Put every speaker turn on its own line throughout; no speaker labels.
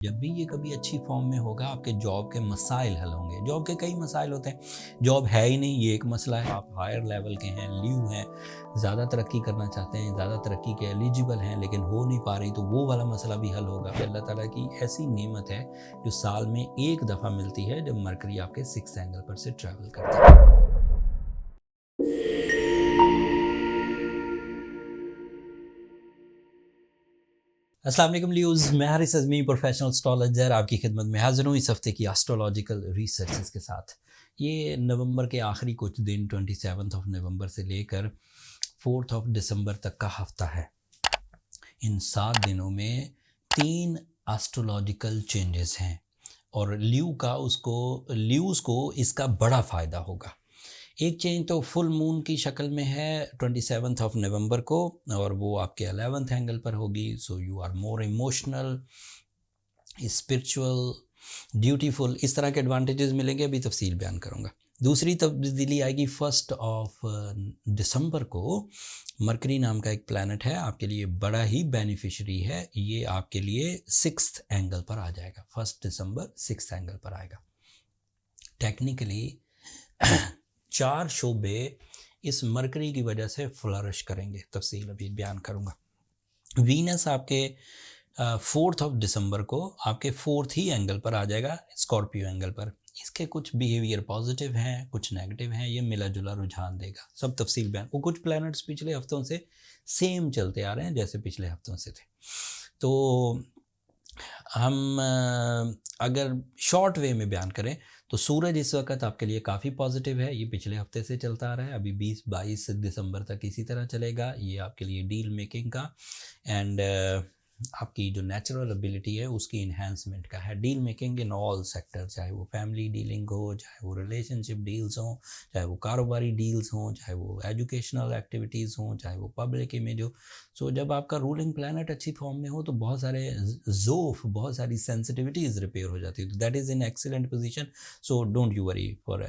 जब भी ये कभी अच्छी फॉर्म में होगा आपके जॉब के मसाइल हल होंगे। जॉब के कई मसाइल होते हैं, जॉब है ही नहीं ये एक मसला है। आप हायर लेवल के हैं, लीव हैं, ज़्यादा तरक्की करना चाहते हैं, ज़्यादा तरक्की के एलिजिबल हैं लेकिन हो नहीं पा रही, तो वो वाला मसला भी हल होगा। अल्लाह ताला की ऐसी नेमत है जो साल में एक दफ़ा मिलती है जब मरकरी आपके 6th एंगल पर से ट्रैवल करता है। अस्सलाम वालेकुम लियोज़, मैं हारिस अज़मी प्रोफेशनल एस्ट्रोलॉजर आपकी खिदमत में हाज़िर हूँ इस हफ़्ते की एस्ट्रोलॉजिकल रिसर्चेस के साथ। ये नवंबर के आखिरी कुछ दिन 27 नवंबर से लेकर 4 दिसंबर तक का हफ़्ता है। इन 7 दिनों में 3 एस्ट्रोलॉजिकल चेंजेस हैं और ल्यूज़ को इसका बड़ा फ़ायदा होगा। एक चेंज तो फुल मून की शक्ल में है 27 नवंबर को और वो आपके 11th एंगल पर होगी। So you are more emotional, spiritual, dutiful, इस तरह के एडवांटेजेस मिलेंगे, अभी तफसील बयान करूँगा। दूसरी तब्दीली आएगी 1 दिसंबर को। मरकरी नाम का एक प्लैनेट है, आपके लिए बड़ा ही बेनिफिशरी है। ये आपके लिए 6th एंगल पर आ जाएगा। 1 दिसंबर 6th एंगल पर आएगा। टेक्निकली 4 शोबे इस मरकरी की वजह से फ्लरिश करेंगे, तफसील अभी बयान करूँगा। वीनस आपके 4 दिसंबर को आपके 4th ही एंगल पर आ जाएगा, स्कॉर्पियो एंगल पर। इसके कुछ बिहेवियर पॉजिटिव हैं, कुछ नेगेटिव हैं, ये मिला जुला रुझान देगा, सब तफसील बयान। वो कुछ प्लैनेट्स पिछले हफ्तों से सेम चलते आ रहे हैं जैसे पिछले हफ्तों से थे। तो हम अगर शॉर्ट वे में बयान करें तो सूरज इस वक्त आपके लिए काफ़ी पॉजिटिव है। ये पिछले हफ्ते से चलता आ रहा है, अभी 20-22 दिसंबर तक इसी तरह चलेगा। ये आपके लिए डील मेकिंग का एंड आपकी जो नेचुरल एबिलिटी है उसकी इन्हांसमेंट का है। Deal making in all sector, चाहे वो फैमिली डीलिंग हो, चाहे वो रिलेशनशिप डील्स हों, चाहे वो कारोबारी डील्स हों, चाहे वो एजुकेशनल एक्टिविटीज़ हों, चाहे वो पब्लिक इमेज हो। सो जब आपका रूलिंग प्लैनेट अच्छी फॉर्म में हो तो बहुत सारे जोफ, बहुत सारी सेंसिटिविटीज़ रिपेयर हो जाती है। That is in excellent position. So don't you worry for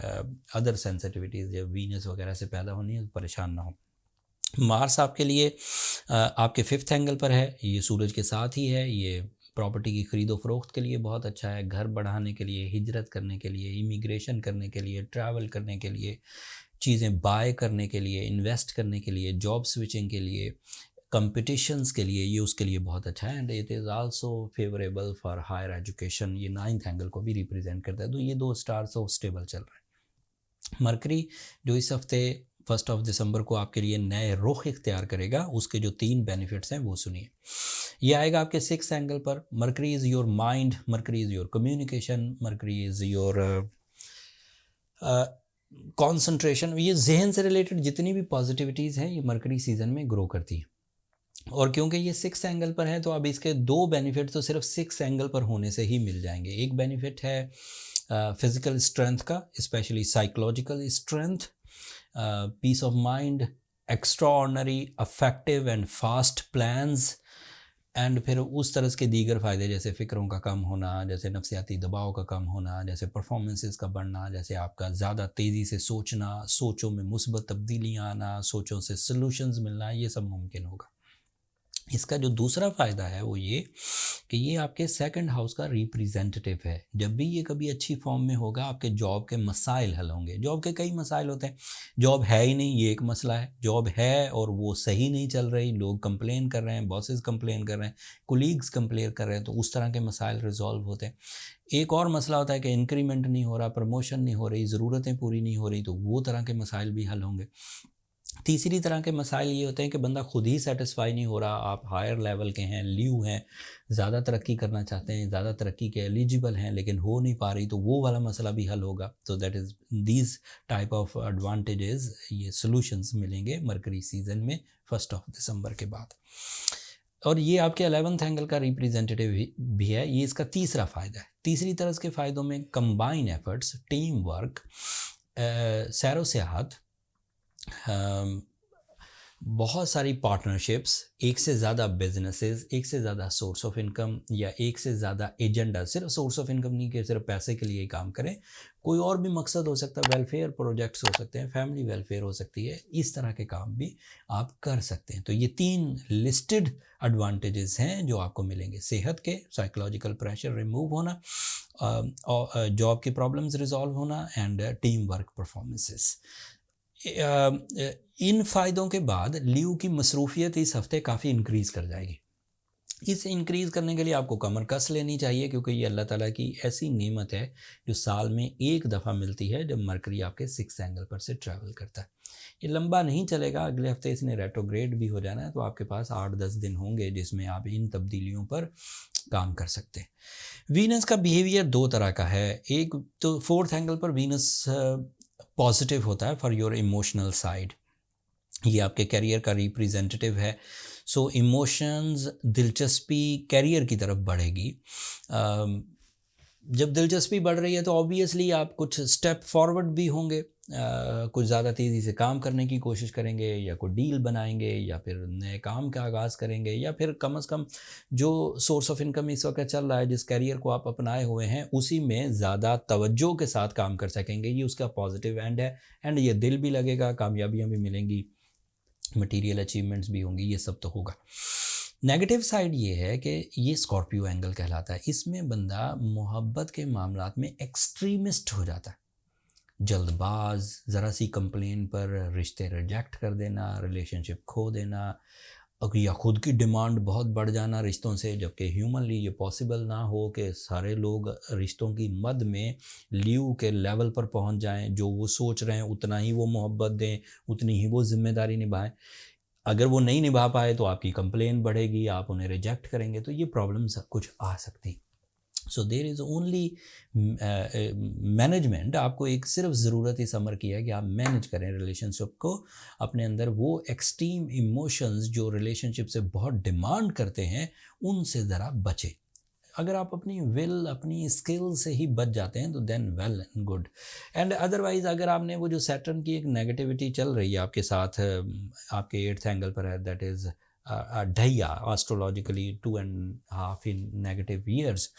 other sensitivities. जब वीनस वगैरह से पैदा होनी है तो परेशान ना हो। मार्स आपके लिए आपके 5th एंगल पर है, ये सूरज के साथ ही है। ये प्रॉपर्टी की ख़रीदो फरोख्त के लिए बहुत अच्छा है, घर बढ़ाने के लिए, हिजरत करने के लिए, इमिग्रेशन करने के लिए, ट्रैवल करने के लिए, चीज़ें बाय करने के लिए, इन्वेस्ट करने के लिए, जॉब स्विचिंग के लिए, कंपटीशंस के लिए, ये उसके लिए बहुत अच्छा है। And it is also favourable for higher education. ये 9th एंगल को भी रिप्रेजेंट करता है। तो ये 2 स्टार्स तो स्टेबल चल रहे हैं। मरकरी जो इस हफ्ते 1 दिसंबर को आपके लिए नए रुख इख्तियार करेगा, उसके जो 3 बेनिफिट्स हैं वो सुनिए। ये आएगा आपके 6th एंगल पर। Mercury is your mind, mercury is your communication, mercury is your concentration. ये जहन से रिलेटेड जितनी भी पॉजिटिविटीज़ हैं ये मरकरी सीज़न में ग्रो करती है। और क्योंकि ये 6th एंगल पर है तो अब इसके 2 बेनिफिट तो सिर्फ 6th एंगल पर होने से ही मिल जाएंगे। एक बेनिफिट है फिज़िकल स्ट्रेंथ का, specially psychological strength, peace of mind, extraordinary effective and fast plans. And फिर उस तरह के दीगर फ़ायदे जैसे फ़िक्रों का कम होना, जैसे नफसियाती दबाव का कम होना, जैसे परफॉर्मेंसेस का बढ़ना, जैसे आपका ज़्यादा तेज़ी से सोचना, सोचों में मुस्बत तब्दीलियाँ आना, सोचों से सॉल्यूशंस मिलना, ये सब मुमकिन होगा। इसका जो दूसरा फ़ायदा है वो ये कि ये आपके 2nd हाउस का रिप्रेजेंटेटिव है। जब भी ये कभी अच्छी फॉर्म में होगा आपके जॉब के मसाइल हल होंगे। जॉब के कई मसाइल होते हैं, जॉब है ही नहीं ये एक मसला है, जॉब है और वो सही नहीं चल रही, लोग कंप्लेन कर रहे हैं, बॉसेस कंप्लेन कर रहे हैं, कोलीग्स कंप्लेन कर रहे हैं, तो उस तरह के मसाइल रिजॉल्व होते हैं। एक और मसला होता है कि इंक्रीमेंट नहीं हो रहा, प्रमोशन नहीं हो रही, ज़रूरतें पूरी नहीं हो रही, तो वो तरह के मसाइल भी हल होंगे। तीसरी तरह के मसाइल ये होते हैं कि बंदा खुद ही सेटिस्फाई नहीं हो रहा, आप हायर लेवल के हैं, लीव हैं, ज़्यादा तरक्की करना चाहते हैं, ज़्यादा तरक्की के एलिजिबल हैं लेकिन हो नहीं पा रही, तो वो वाला मसला भी हल होगा। तो that is these type of advantages, ये सॉल्यूशंस मिलेंगे मरकरी सीज़न में 1 दिसंबर के बाद। और ये आपके 11th एंगल का रिप्रेजेंटेटिव भी है। ये इसका तीसरा फ़ायदा है। तीसरी तरह के फ़ायदों में कंबाइन एफर्ट्स, टीम वर्क, सैरो सियाहत, बहुत सारी पार्टनरशिप्स, एक से ज़्यादा बिजनेसेस, एक से ज़्यादा सोर्स ऑफ इनकम या एक से ज़्यादा एजेंडा, सिर्फ सोर्स ऑफ इनकम नहीं कि सिर्फ पैसे के लिए ही काम करें, कोई और भी मकसद हो सकता है, वेलफेयर प्रोजेक्ट्स हो सकते हैं, फैमिली वेलफेयर हो सकती है, इस तरह के काम भी आप कर सकते हैं। तो ये 3 लिस्टेड एडवांटेजेस हैं जो आपको मिलेंगे। सेहत के, साइकोलॉजिकल प्रेशर रिमूव होना, और जॉब की प्रॉब्लम्स रिजॉल्व होना एंड टीम वर्क परफॉर्मेंसेस। इन फ़ायदों के बाद लीव की मसरूफियत इस हफ्ते काफ़ी इंक्रीज़ कर जाएगी। इसे इंक्रीज़ करने के लिए आपको कमर कस लेनी चाहिए, क्योंकि ये अल्लाह ताला की ऐसी नेमत है जो साल में एक दफ़ा मिलती है, जब मरकरी आपके 6th एंगल पर से ट्रैवल करता है। ये लंबा नहीं चलेगा, अगले हफ्ते इसने रेट्रोग्रेड भी हो जाना है, तो आपके पास 8-10 दिन होंगे जिसमें आप इन तब्दीलियों पर काम कर सकते हैं। वीनस का बिहेवियर 2 तरह का है। एक तो 4th एंगल पर वीनस पॉजिटिव होता है फॉर योर इमोशनल साइड, ये आपके करियर का रिप्रेजेंटेटिव है। सो इमोशंस, दिलचस्पी करियर की तरफ बढ़ेगी। जब दिलचस्पी बढ़ रही है तो ऑब्वियसली आप कुछ स्टेप फॉरवर्ड भी होंगे, कुछ ज़्यादा तेज़ी से काम करने की कोशिश करेंगे, या कोई डील बनाएंगे, या फिर नए काम का आगाज़ करेंगे, या फिर कम से कम जो सोर्स ऑफ इनकम इस वक्त चल रहा है, जिस करियर को आप अपनाए हुए हैं, उसी में ज़्यादा तवज्जो के साथ काम कर सकेंगे। ये उसका पॉजिटिव एंड है, एंड ये दिल भी लगेगा, कामयाबियाँ भी मिलेंगी, मटेरियल अचीवमेंट्स भी होंगी, ये सब तो होगा। नेगेटिव साइड ये है कि ये स्कॉर्पियो एंगल कहलाता है। इसमें बंदा मोहब्बत के मामलात में एक्सट्रीमिस्ट हो जाता है, जल्दबाज, ज़रा सी कंप्लेन पर रिश्ते रिजेक्ट कर देना, रिलेशनशिप खो देना, या खुद की डिमांड बहुत बढ़ जाना रिश्तों से, जबकि ह्यूमनली ये पॉसिबल ना हो कि सारे लोग रिश्तों की मद में लीव के लेवल पर पहुंच जाएं, जो वो सोच रहे हैं उतना ही वो मोहब्बत दें, उतनी ही वो जिम्मेदारी निभाएं। अगर वो नहीं निभा पाए तो आपकी कंप्लेन बढ़ेगी, आप उन्हें रिजेक्ट करेंगे, तो ये प्रॉब्लम सब कुछ आ सकती। सो देर इज़ ओनली मैनेजमेंट। आपको एक सिर्फ ज़रूरत इस अमर की है कि आप मैनेज करें रिलेशनशिप को, अपने अंदर वो एक्सट्रीम इमोशंस जो रिलेशनशिप से बहुत डिमांड करते हैं उनसे ज़रा बचें। अगर आप अपनी विल, अपनी स्किल से ही बच जाते हैं तो then well and good, and otherwise अगर आपने वो जो सैटर्न की एक नेगेटिविटी चल रही है आपके साथ, आपके 8th एंगल पर है, दैट इज़ ढैया एस्ट्रोलॉजिकली 2.5 इन नेगेटिव ईयर्स,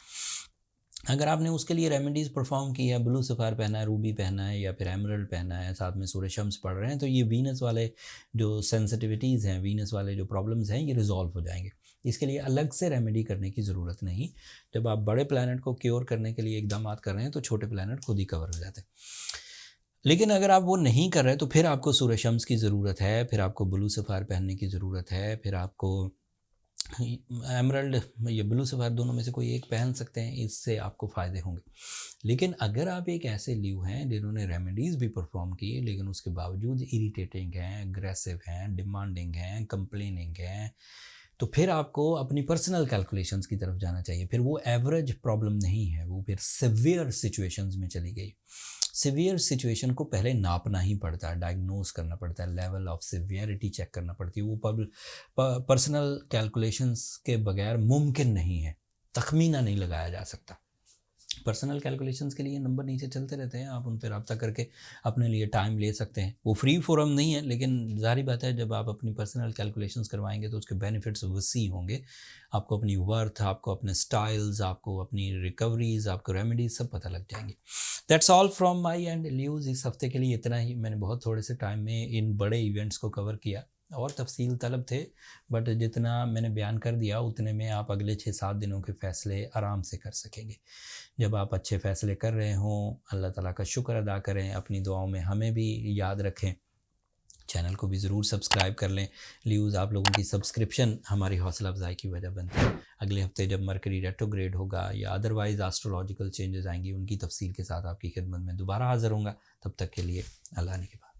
अगर आपने उसके लिए रेमेडीज़ परफॉर्म की है, ब्लू सफ़ायर पहना है, रूबी पहना है, या फिर एमरल्ड पहना है, साथ में सूर्य शम्स पढ़ रहे हैं, तो ये वीनस वाले जो सेंसिटिविटीज़ हैं, वीनस वाले जो प्रॉब्लम्स हैं, ये रिजॉल्व हो जाएंगे। इसके लिए अलग से रेमेडी करने की ज़रूरत नहीं। जब आप बड़े प्लैनेट को क्योर करने के लिए इकदाम कर रहे हैं तो छोटे प्लैनेट खुद ही कवर हो जाते हैं। लेकिन अगर आप वो नहीं कर रहे तो फिर आपको सूर्य शम्स की ज़रूरत है, फिर आपको ब्लू सफ़ायर पहनने की ज़रूरत है, फिर आपको एमरल्ड या ब्लू सफ़ायर दोनों में से कोई एक पहन सकते हैं, इससे आपको फ़ायदे होंगे। लेकिन अगर आप एक ऐसे लीव हैं जिन्होंने रेमेडीज़ भी परफॉर्म किए लेकिन उसके बावजूद इरिटेटिंग हैं, अग्रेसिव हैं, डिमांडिंग हैं, कंप्लेनिंग हैं, तो फिर आपको अपनी पर्सनल कैलकुलेशंस की तरफ जाना चाहिए। फिर वो एवरेज प्रॉब्लम नहीं है, वो फिर सिवियर सिचुएशंस में चली गई। सिवियर सिचुएशन को पहले नापना ही पड़ता है, डायग्नोज करना पड़ता है, लेवल ऑफ सिवियरिटी चेक करना पड़ती है। वो पर्सनल कैलकुलेशंस के बगैर मुमकिन नहीं है, तखमीना नहीं लगाया जा सकता। पर्सनल कैलकुलेशंस के लिए नंबर नीचे चलते रहते हैं, आप उन पर रब्ता करके अपने लिए टाइम ले सकते हैं। वो फ्री फोरम नहीं है, लेकिन जाहिर बात है जब आप अपनी पर्सनल कैलकुलेशंस करवाएंगे तो उसके बेनिफिट्स वसी होंगे। आपको अपनी वर्थ, आपको अपने स्टाइल्स, आपको अपनी रिकवरीज, आपको रेमेडीज सब पता लग जाएंगे। That's all from my and leaves. इस हफ्ते के लिए इतना ही। मैंने बहुत थोड़े से टाइम में इन बड़े इवेंट्स को कवर किया, और तफसील तलब थे, बट जितना मैंने बयान कर दिया उतने में आप अगले 6-7 दिनों के फ़ैसले आराम से कर सकेंगे। जब आप अच्छे फ़ैसले कर रहे हों, अल्लाह ताला का शुक्र अदा करें, अपनी दुआओं में हमें भी याद रखें, चैनल को भी ज़रूर सब्सक्राइब कर लें। लीव्स आप लोगों की सब्सक्रिप्शन हमारी हौसला अफजाई की वजह बनती है। अगले हफ्ते जब मरकरी रेट्रोग्रेड होगा या अदरवाइज़ एस्ट्रोलॉजिकल चेंजेस आएंगी, उनकी तफसील के साथ आपकी खिदमत में दोबारा हाज़िर होंगे। तब तक के लिए अल्लाह ने के बाद।